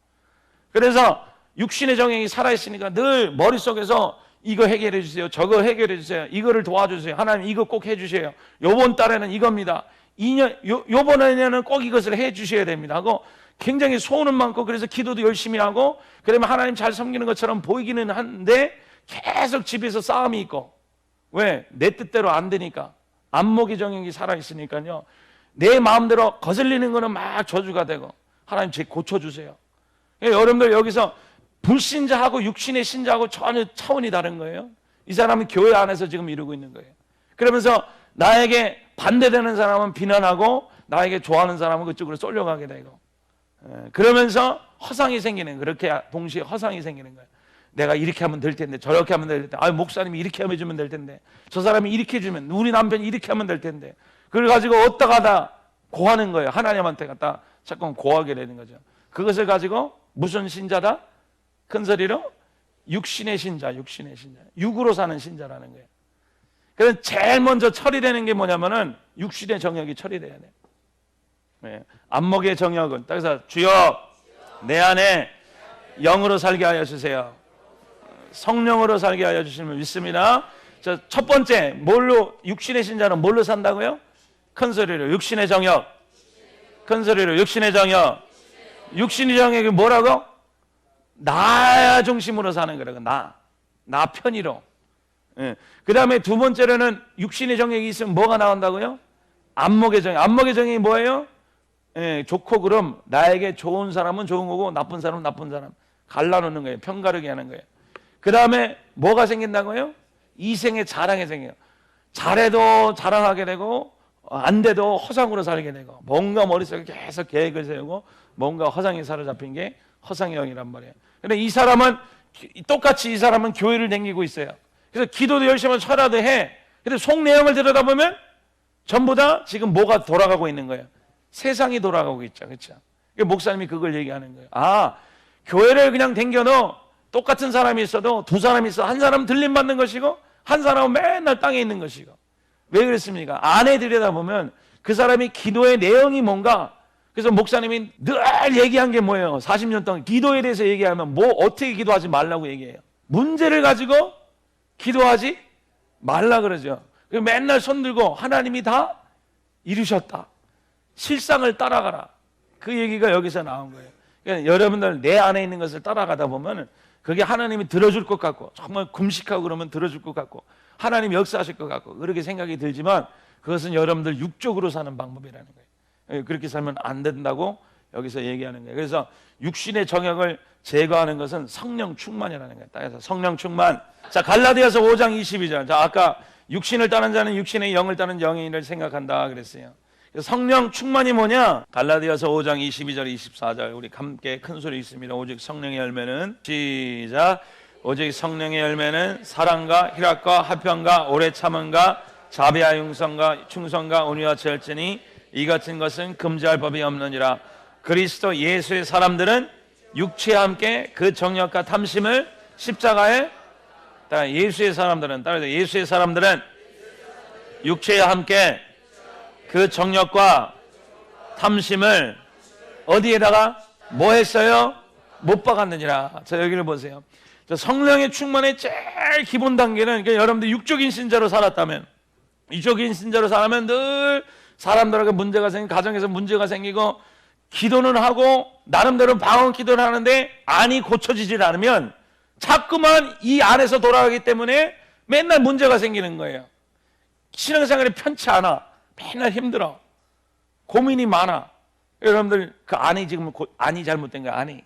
그래서 육신의 정욕이 살아있으니까 늘 머릿속에서 이거 해결해 주세요, 저거 해결해 주세요, 이거를 도와주세요, 하나님 이거 꼭 해주세요, 요번 달에는 이겁니다, 요번에는 꼭 이것을 해 주셔야 됩니다 하고 굉장히 소원은 많고, 그래서 기도도 열심히 하고 그러면 하나님 잘 섬기는 것처럼 보이기는 한데 계속 집에서 싸움이 있고. 왜? 내 뜻대로 안 되니까. 안목의 정욕이 살아있으니까요, 내 마음대로 거슬리는 거는 막 저주가 되고, 하나님 제 고쳐주세요. 여러분들 여기서 불신자하고 육신의 신자하고 전혀 차원이 다른 거예요. 이 사람은 교회 안에서 지금 이루고 있는 거예요. 그러면서 나에게 반대되는 사람은 비난하고 나에게 좋아하는 사람은 그쪽으로 쏠려가게 되고, 그러면서 허상이 생기는 거예요. 그렇게 동시에 허상이 생기는 거예요. 내가 이렇게 하면 될 텐데, 저렇게 하면 될 텐데, 목사님이 이렇게 해주면 될 텐데, 저 사람이 이렇게 해주면, 우리 남편이 이렇게 하면 될 텐데, 그걸 가지고 어디다가 다 고하는 거예요. 하나님한테 갖다 자꾸 고하게 되는 거죠. 그것을 가지고 무슨 신자다? 큰 소리로 육신의 신자, 육으로 사는 신자라는 거예요. 그래서 제일 먼저 처리되는 게 뭐냐면은 육신의 정욕이 처리돼야 돼요. 안목의 정욕은, 그래서 주여 내 안에 영으로 살게 하여 주세요. 성령으로 살게 하여 주시면 믿습니다. 첫 번째, 뭘로, 육신의 신자는 뭘로 산다고요? 큰 소리로 육신의 정욕. 큰 소리로 육신의 정욕. 육신의 정욕이 뭐라고? 나 중심으로 사는 거라고. 나 편의로. 그 다음에 두 번째로는 육신의 정욕이 있으면 뭐가 나온다고요? 안목의 정욕. 안목의 정욕이 뭐예요? 좋고 그럼 나에게 좋은 사람은 좋은 거고 나쁜 사람은 나쁜 사람 갈라놓는 거예요. 편가르게 하는 거예요. 그 다음에 뭐가 생긴다고요? 이생의 자랑이 생겨요. 잘해도 자랑하게 되고 안 돼도 허상으로 살게 되고, 뭔가 머릿속에 계속 계획을 세우고 뭔가 허상에 사로잡힌 게 허상의 영이란 말이에요. 근데 이 사람은 똑같이 이 사람은 교회를 다니고 있어요. 그래서 기도도 열심히 철야도 해. 근데 속 내용을 들여다보면 전부 다 지금 뭐가 돌아가고 있는 거예요? 세상이 돌아가고 있죠. 그렇죠? 목사님이 그걸 얘기하는 거예요. 교회를 그냥 다녀도 똑같은 사람이 있어도 두 사람이 있어. 한 사람은 들림 받는 것이고 한 사람은 맨날 땅에 있는 것이고. 왜 그랬습니까? 안에 들여다보면 그 사람이 기도의 내용이 뭔가. 그래서 목사님이 늘 얘기한 게 뭐예요? 40년 동안 기도에 대해서 얘기하면 뭐 어떻게 기도하지 말라고 얘기해요. 문제를 가지고 기도하지 말라 그러죠. 맨날 손 들고 하나님이 다 이루셨다, 실상을 따라가라, 그 얘기가 여기서 나온 거예요. 그러니까 여러분들 내 안에 있는 것을 따라가다 보면 그게 하나님이 들어줄 것 같고 정말 금식하고 그러면 들어줄 것 같고 하나님이 역사하실 것 같고 그렇게 생각이 들지만 그것은 여러분들 육적으로 사는 방법이라는 거예요. 그렇게 살면 안 된다고 여기서 얘기하는 거예요. 그래서 육신의 정욕을 제거하는 것은 성령 충만이라는 거예요. 따라서 성령 충만. 자, 갈라디아서 5장 22절. 자, 아까 육신을 따는 자는 육신의 영을 따는 영인을 생각한다 그랬어요. 성령 충만이 뭐냐? 갈라디아서 5장 22절 24절 우리 함께 큰 소리 있습니다. 오직 성령의 열매는 시작. 오직 성령의 열매는 사랑과 희락과 화평과 오래 참음과 자비와 용서과 충성과 온유와 절제니 이 같은 것은 금지할 법이 없느니라. 그리스도 예수의 사람들은 육체와 함께 그 정욕과 탐심을 십자가에 따라 예수의 사람들은 따라서 예수의 사람들은 육체와 함께 그 정욕과 탐심을 어디에다가 뭐 했어요? 못 박았느니라. 자, 여기를 보세요. 성령의 충만의 제일 기본 단계는 그러니까 여러분들 육적인 신자로 살았다면 육적인 신자로 살면 늘 사람들에게 문제가 생기고 가정에서 문제가 생기고 기도는 하고 나름대로 방언 기도를 하는데 안이 고쳐지질 않으면 자꾸만 이 안에서 돌아가기 때문에 맨날 문제가 생기는 거예요. 신앙생활이 편치 않아. 맨날 힘들어. 고민이 많아. 여러분들 그 안이 지금 안이 잘못된 거야. 안이.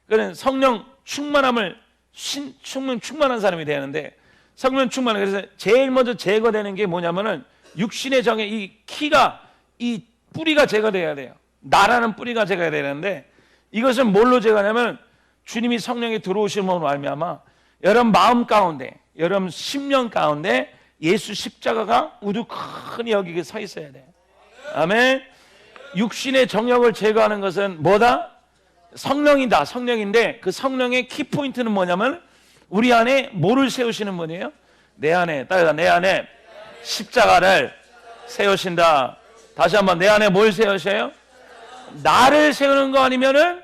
그러니까 성령 충만함을 성령 충만한 사람이 되는데 성령 충만. 그래서 제일 먼저 제거되는 게 뭐냐면은 육신의 정의 이 키가 이 뿌리가 제거돼야 돼요. 나라는 뿌리가 제거해야 되는데 이것은 뭘로 제거하냐면 주님이 성령이 들어오심으로 말미암아 여러분 마음 가운데 여러분 심령 가운데 예수 십자가가 우두커니 여기 서 있어야 돼. 아멘. 육신의 정욕을 제거하는 것은 뭐다? 성령이다. 성령인데 그 성령의 키포인트는 뭐냐면 우리 안에 뭐를 세우시는 분이에요? 내 안에 따라서 내 안에 십자가를 세우신다. 다시 한번 내 안에 뭘 세우셔요? 나를 세우는 거 아니면은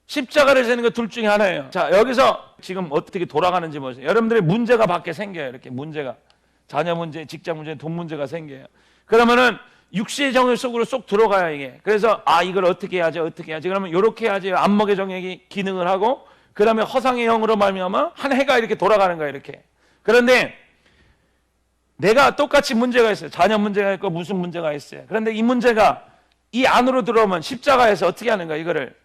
십자가를 세우는 거 둘 중에 하나예요. 자, 여기서 지금 어떻게 돌아가는지 보세요. 여러분들의 문제가 밖에 생겨요. 이렇게 문제가 자녀 문제, 직장 문제, 돈 문제가 생겨요. 그러면은 육신의 정욕 속으로 쏙 들어가요 이게. 그래서 이걸 어떻게 해야지 어떻게 해야지 그러면 이렇게 해야지 안목의 정욕이 기능을 하고 그 다음에 허상의 영으로 말미암아 한 해가 이렇게 돌아가는 거예요 이렇게. 그런데 내가 똑같이 문제가 있어요. 자녀 문제가 있고 무슨 문제가 있어요. 그런데 이 문제가 이 안으로 들어오면 십자가에서 어떻게 하는 거야? 이거를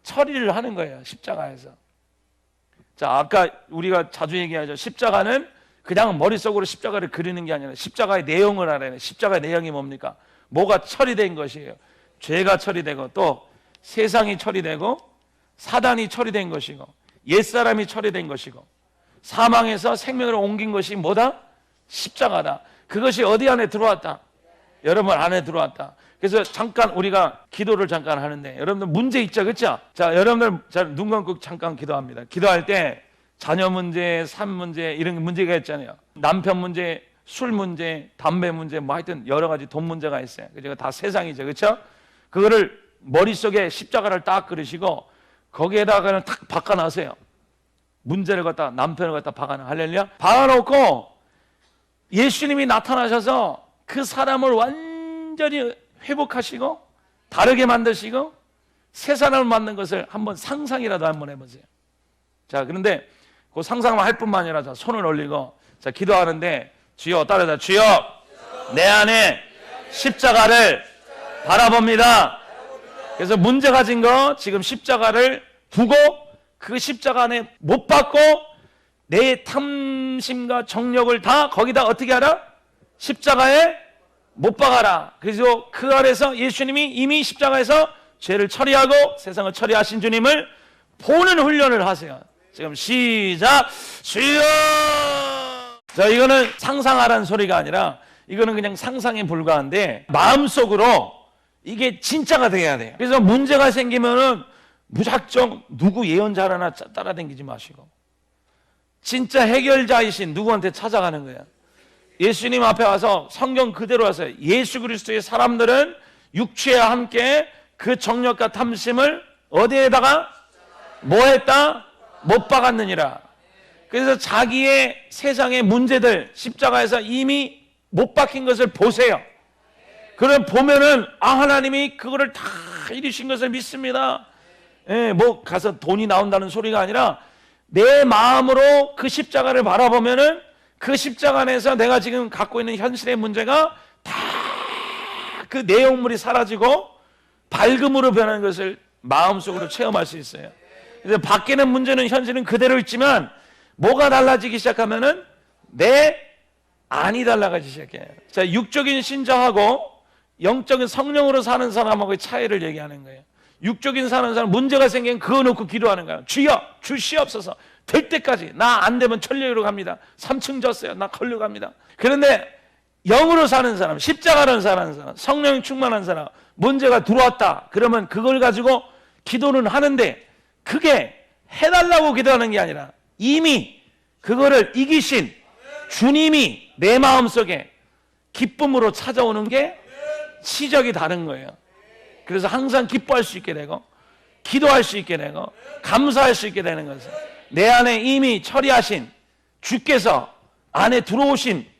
처리를 하는 거예요. 십자가에서. 자, 아까 우리가 자주 얘기하죠. 십자가는 그냥 머릿속으로 십자가를 그리는 게 아니라 십자가의 내용을 알아야 돼요. 십자가의 내용이 뭡니까? 뭐가 처리된 것이에요. 죄가 처리되고 또 세상이 처리되고 사단이 처리된 것이고 옛사람이 처리된 것이고 사망에서 생명으로 옮긴 것이 뭐다? 십자가다. 그것이 어디 안에 들어왔다? 여러분 안에 들어왔다. 그래서 잠깐 우리가 기도를 잠깐 하는데 여러분들 문제 있죠, 그렇죠? 자, 여러분들 눈 감고 잠깐 기도합니다. 기도할 때 자녀 문제, 삶 문제 이런 문제가 있잖아요. 남편 문제, 술 문제, 담배 문제, 뭐 하여튼 여러 가지 돈 문제가 있어요. 그죠? 다 세상이죠, 그렇죠? 그거를 머릿속에 십자가를 딱 그리시고 거기에다가는 탁 박아놔세요. 문제를 갖다 남편을 갖다 박아놔. 할렐루야. 박아놓고 예수님이 나타나셔서 그 사람을 완전히 회복하시고 다르게 만드시고 새 사람을 만든 것을 한번 상상이라도 한번 해보세요. 자, 그런데 그 상상만 할 뿐만 아니라 자, 손을 올리고 자, 기도하는데 주여 따라서 주여 내 안에 십자가를 바라봅니다. 그래서 문제 가진 거 지금 십자가를 두고 그 십자가 안에 못 박고 내 탐심과 정욕을 다 거기다 어떻게 하라? 십자가에 못 박아라. 그래서 그 아래서 예수님이 이미 십자가에서 죄를 처리하고 세상을 처리하신 주님을 보는 훈련을 하세요. 지금 시작. 주여. 자, 이거는 상상하라는 소리가 아니라 이거는 그냥 상상에 불과한데 마음속으로 이게 진짜가 돼야 돼요. 그래서 문제가 생기면은 무작정 누구 예언자 하나 따라다니지 마시고 진짜 해결자이신 누구한테 찾아가는 거야. 예수님 앞에 와서 성경 그대로 와서 예수 그리스도의 사람들은 육체와 함께 그 정욕과 탐심을 어디에다가 뭐 했다? 못 박았느니라. 그래서 자기의 세상의 문제들 십자가에서 이미 못 박힌 것을 보세요. 그럼 보면은 하나님이 그거를 다 이루신 것을 믿습니다. 예, 뭐 가서 돈이 나온다는 소리가 아니라 내 마음으로 그 십자가를 바라보면은 그 십자가 안에서 내가 지금 갖고 있는 현실의 문제가 다 그 내용물이 사라지고 밝음으로 변하는 것을 마음속으로 체험할 수 있어요. 그래서 밖에는 문제는 현실은 그대로 있지만 뭐가 달라지기 시작하면은 내 안이 달라가기 시작해요. 자, 육적인 신자하고 영적인 성령으로 사는 사람하고의 차이를 얘기하는 거예요. 육적인 사는 사람 문제가 생기면 그거 놓고 기도하는 거예요. 주여 주시옵소서, 될 때까지. 나 안 되면 천리로 갑니다. 3층 졌어요. 나 걸려 갑니다. 그런데 영으로 사는 사람, 십자가로 사는 사람, 성령 충만한 사람, 문제가 들어왔다 그러면 그걸 가지고 기도는 하는데 그게 해달라고 기도하는 게 아니라 이미 그거를 이기신 주님이 내 마음속에 기쁨으로 찾아오는 게 시작이 다른 거예요. 그래서 항상 기뻐할 수 있게 되고 기도할 수 있게 되고 감사할 수 있게 되는 것은 내 안에 이미 처리하신 주께서 안에 들어오신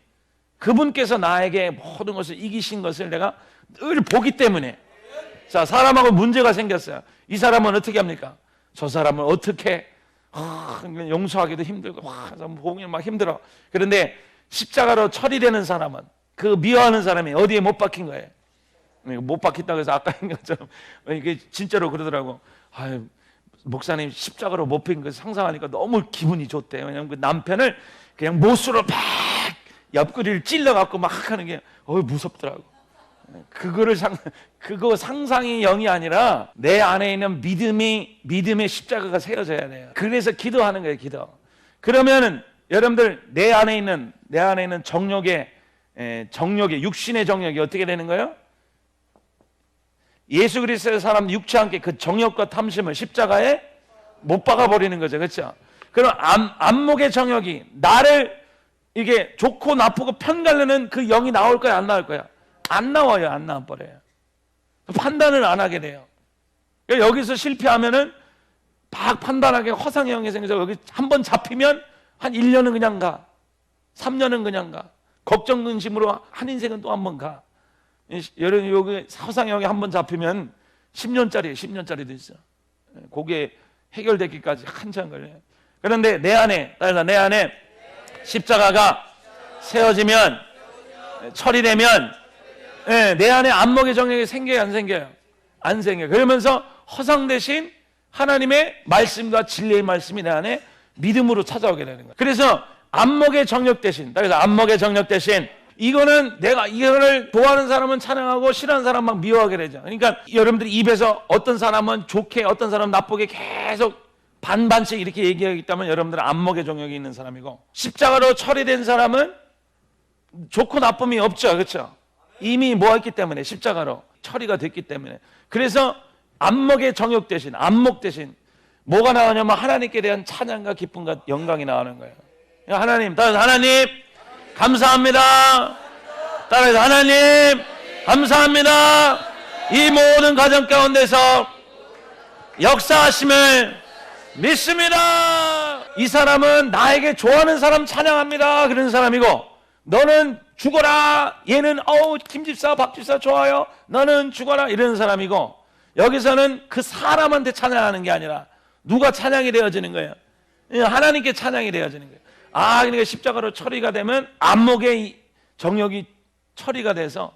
그분께서 나에게 모든 것을 이기신 것을 내가 늘 보기 때문에. 자, 사람하고 문제가 생겼어요. 이 사람은 어떻게 합니까? 저 사람은 어떻게 용서하기도 힘들고 보기 막 힘들어. 그런데 십자가로 처리되는 사람은, 그 미워하는 사람이 어디에 못 박힌 거예요. 못 박혔다고 해서 아까 한 것처럼 이게 진짜로 그러더라고. 아유, 목사님 십자가로 못 박힌 거 상상하니까 너무 기분이 좋대요. 왜냐면 그 남편을 그냥 못으로 팍 옆구리를 찔러갖고 막 하는 게 무섭더라고. 그거 상상이 영이 아니라 내 안에 있는 믿음의 십자가가 세워져야 돼요. 그래서 기도하는 거예요, 기도. 그러면은 여러분들 내 안에 있는 정욕의 육신의 정욕이 어떻게 되는 거예요? 예수 그리스도의 사람 육체 함께 그 정욕과 탐심을 십자가에 못 박아 버리는 거죠, 그렇죠? 그럼 안목의 정욕이 나를 이게 좋고 나쁘고 편가르는 그 영이 나올 거야, 안 나올 거야? 안 나와요. 안 나와버려요. 판단을 안 하게 돼요. 그러니까 여기서 실패하면은 막 판단하게 허상의 영이 생겨서 여기 한번 잡히면 한 1년은 그냥 가, 3년은 그냥 가, 걱정 근심으로 한 인생은 또 한 번 가. 여러분 여기 허상의 영이 한번 잡히면 10년짜리도 있어. 그게 해결되기까지 한참 걸려요. 그런데 내 안에 십자가가 세워지면, 처리되면 내 안에 안목의 정욕이 생겨요, 안 생겨요? 안 생겨요. 그러면서 허상 대신 하나님의 말씀과 진리의 말씀이 내 안에 믿음으로 찾아오게 되는 거예요. 그래서 안목의 정욕 대신, 그래서 안목의 정욕 대신 이거는 내가 이거를 좋아하는 사람은 찬양하고 싫어하는 사람은 막 미워하게 되죠. 그러니까 여러분들이 입에서 어떤 사람은 좋게 어떤 사람은 나쁘게 계속 반반씩 이렇게 얘기하기 때문에 여러분들은 안목의 정욕이 있는 사람이고, 십자가로 처리된 사람은 좋고 나쁨이 없죠, 그렇죠? 이미 모았기 때문에, 십자가로 처리가 됐기 때문에. 그래서 안목의 정욕 대신, 안목 대신 뭐가 나오냐면 하나님께 대한 찬양과 기쁨과 영광이 나오는 거예요. 하나님, 따라서 하나님 감사합니다. 따라서 하나님 감사합니다. 이 모든 가정 가운데서 역사하심을 믿습니다. 이 사람은 나에게 좋아하는 사람 찬양합니다, 그런 사람이고, 너는 죽어라, 얘는 김집사 박집사 좋아요, 너는 죽어라, 이런 사람이고, 여기서는 그 사람한테 찬양하는 게 아니라 누가 찬양이 되어지는 거예요? 하나님께 찬양이 되어지는 거예요. 그러니까 십자가로 처리가 되면 안목의 정욕이 처리가 돼서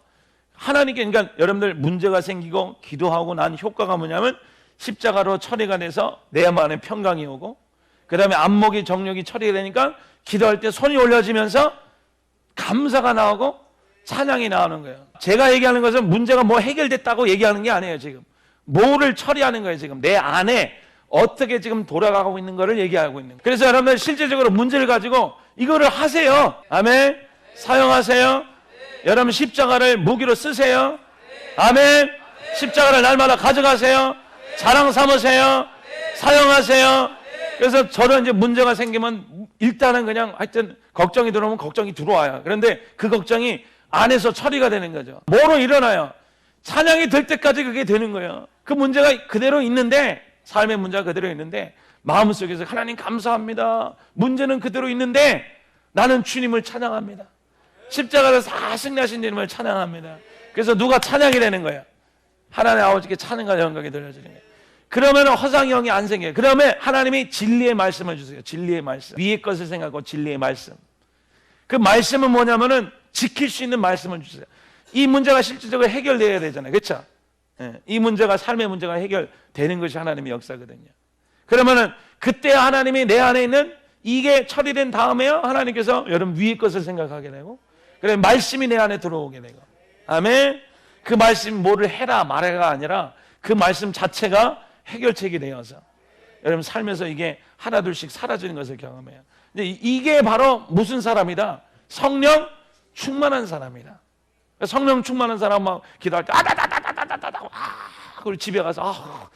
하나님께, 그러니까 여러분들 문제가 생기고 기도하고 난 효과가 뭐냐면 십자가로 처리가 돼서 내 안에 평강이 오고, 그 다음에 안목의 정욕이 처리가 되니까 기도할 때 손이 올려지면서 감사가 나오고 찬양이 나오는 거예요. 제가 얘기하는 것은 문제가 뭐 해결됐다고 얘기하는 게 아니에요. 지금 뭐를 처리하는 거예요. 지금 내 안에 어떻게 지금 돌아가고 있는 거를 얘기하고 있는 거예요. 그래서 여러분들 실제적으로 문제를 가지고 이거를 하세요. 아멘. 사용하세요. 여러분 십자가를 무기로 쓰세요. 아멘. 십자가를 날마다 가져가세요. 자랑 삼으세요. 사용하세요. 그래서 저는 이제 문제가 생기면 일단은 그냥 하여튼 걱정이 들어오면 걱정이 들어와요. 그런데 그 걱정이 안에서 처리가 되는 거죠. 뭐로 일어나요? 찬양이 될 때까지 그게 되는 거예요. 그 문제가 그대로 있는데, 삶의 문제가 그대로 있는데 마음속에서 하나님 감사합니다. 문제는 그대로 있는데 나는 주님을 찬양합니다. 십자가를 다 승리하신 주님을 찬양합니다. 그래서 누가 찬양이 되는 거예요? 하나님 아버지께 찬양과 영광이 들려지는 거예요. 그러면 허상형이 안 생겨요. 그러면 하나님이 진리의 말씀을 주세요. 진리의 말씀. 위의 것을 생각하고 진리의 말씀. 그 말씀은 뭐냐면은 지킬 수 있는 말씀을 주세요. 이 문제가 실질적으로 해결돼야 되잖아요. 그렇죠? 이 문제가, 삶의 문제가 해결되는 것이 하나님의 역사거든요. 그러면은 그때 하나님이 내 안에 있는 이게 처리된 다음에요, 하나님께서 여러분 위의 것을 생각하게 되고, 그래 말씀이 내 안에 들어오게 되고, 아멘. 그 말씀 뭐를 해라 말해가 아니라 그 말씀 자체가 해결책이 되어서 여러분 삶에서 이게 하나둘씩 사라지는 것을 경험해요. 근데 이게 바로 무슨 사람이다? 성령 충만한 사람이다. 성령 충만한 사람 막 기도할 때 아다다다다다다다 그리고 집에 가서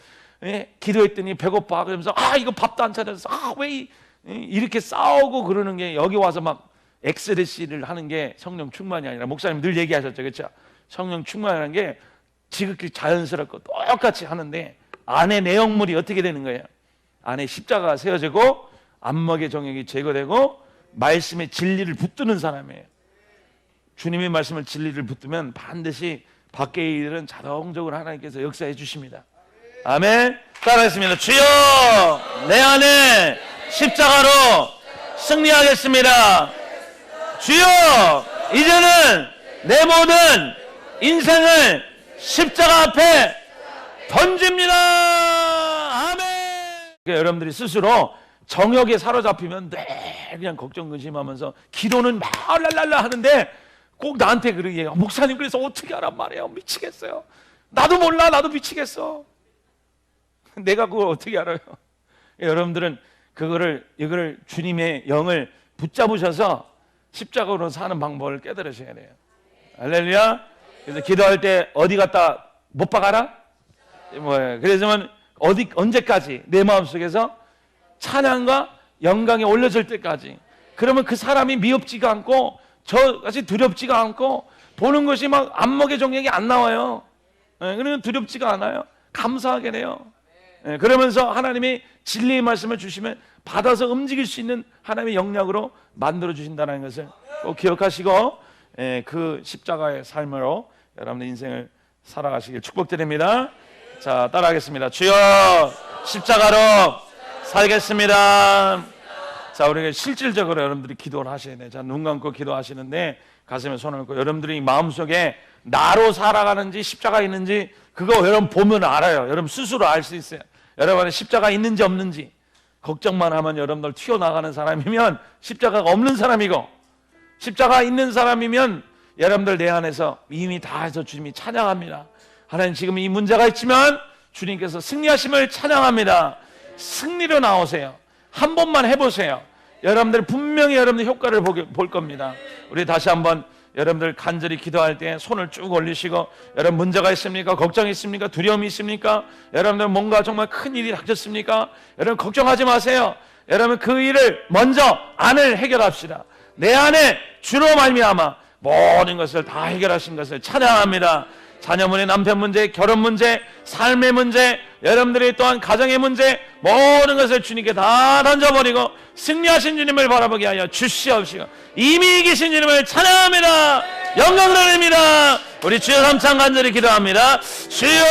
기도했더니 배고파 그러면서 이거 밥도 안 차려서 왜 이렇게 싸우고 그러는 게, 여기 와서 막 엑스레시를 하는 게 성령 충만이 아니라, 목사님 늘 얘기하셨죠, 그렇죠? 성령 충만이라는 게 지극히 자연스럽고 똑같이 하는데 안에 내용물이 어떻게 되는 거예요? 안에 십자가가 세워지고 안목의 정욕이 제거되고 말씀의 진리를 붙드는 사람이에요. 주님의 말씀을 진리를 붙들면 반드시 밖의 일은 자동적으로 하나님께서 역사해 주십니다. 아멘. 따라하겠습니다. 주여 내 안에 십자가로 승리하겠습니다. 주여 이제는 내 모든 인생을 십자가 앞에 던집니다. 아멘. 그러니까 여러분들이 스스로 정욕에 사로잡히면 늘 그냥 걱정 근심하면서 기도는 막 랄랄라 하는데 꼭 나한테 그러게 해요. 목사님 그래서 어떻게 하란 말이에요. 미치겠어요. 나도 몰라. 나도 미치겠어. 내가 그걸 어떻게 알아요? 여러분들은 이거를 주님의 영을 붙잡으셔서 십자가로 사는 방법을 깨달으셔야 돼요. 할렐루야. 그래서 기도할 때 어디 갔다 못 박아라? 뭐예요? 그래서 언제까지 내 마음속에서 찬양과 영광에 올려질 때까지. 그러면 그 사람이 미흡지가 않고 저같이 두렵지가 않고 보는 것이 막 안목의 정욕이 안 나와요. 그러면 두렵지가 않아요. 감사하게 돼요. 그러면서 하나님이 진리의 말씀을 주시면 받아서 움직일 수 있는 하나님의 영역으로 만들어 주신다는 것을 꼭 기억하시고 그 십자가의 삶으로 여러분의 인생을 살아가시길 축복드립니다. 자, 따라하겠습니다. 주여 십자가로 살겠습니다. 자, 우리가 실질적으로 여러분들이 기도를 하셔야 돼요. 자, 눈 감고 기도하시는데 가슴에 손을 얹고 여러분들이 마음속에 나로 살아가는지 십자가 있는지 그거 여러분 보면 알아요. 여러분 스스로 알 수 있어요. 여러분의 십자가 있는지 없는지 걱정만 하면 여러분들 튀어나가는 사람이면 십자가가 없는 사람이고, 십자가 있는 사람이면 여러분들 내 안에서 이미 다 해서 주님이 찬양합니다. 하나님 지금 이 문제가 있지만 주님께서 승리하심을 찬양합니다. 승리로 나오세요. 한 번만 해보세요. 여러분들 분명히 여러분들 효과를 볼 겁니다. 우리 다시 한번 여러분들 간절히 기도할 때 손을 쭉 올리시고, 여러분 문제가 있습니까? 걱정이 있습니까? 두려움이 있습니까? 여러분들 뭔가 정말 큰 일이 닥쳤습니까? 여러분 걱정하지 마세요. 여러분 그 일을 먼저 안을 해결합시다. 내 안에 주로 말미암아 모든 것을 다 해결하신 것을 찬양합니다. 자녀 문제, 남편 문제, 결혼 문제, 삶의 문제, 여러분들이 또한 가정의 문제, 모든 것을 주님께 다 던져버리고 승리하신 주님을 바라보게 하여 주시옵시고 이미 이기신 주님을 찬양합니다. 영광을 드립니다. 우리 주여 삼창 간절히 기도합니다. 주여